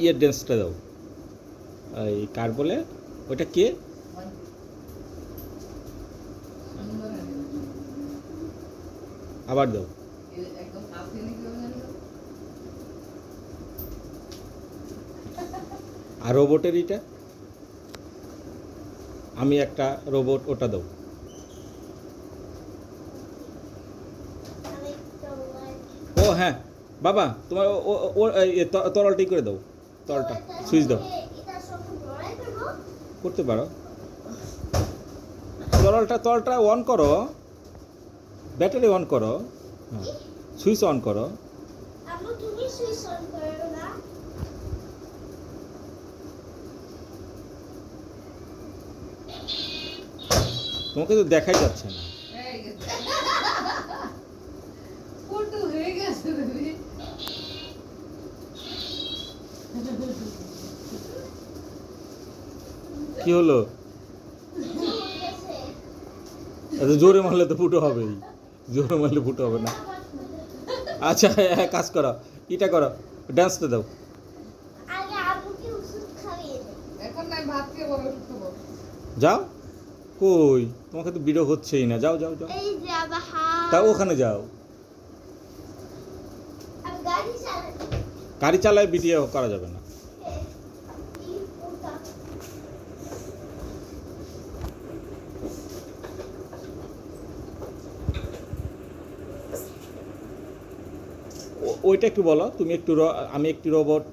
ইয়ের ড্যান্সটা দাও, এই কার বলে ওইটা কে? আবার দাও। আর রোবটের এটা, আমি একটা রোবট, ওটা দাও। ও হ্যাঁ বাবা, তোমার ও তরলটাই করে দাও, তরলটা সুইচ দাও। করতে পারো, তরলটা অন করো, ব্যাটারি অন করো, হ্যাঁ সুইচ অন করো। তোমাকে তো দেখাই যাচ্ছে না। কি হলো? এত জোরে মারলে তো ফুটো হবেই, জোরে মারলে ফুটো হবে না। আচ্ছা কাজ করো, এটা করো, ডান্সটা দাও। যাও, কই তোমাকে তো বিরো হচ্ছেই না, যাও যাও যাও, তা ওখানে যাও। গাড়ি চালায় ভিডিও করা যাবে না। ওইটা একটু বলো, তুমি একটু আমি একটি রোবট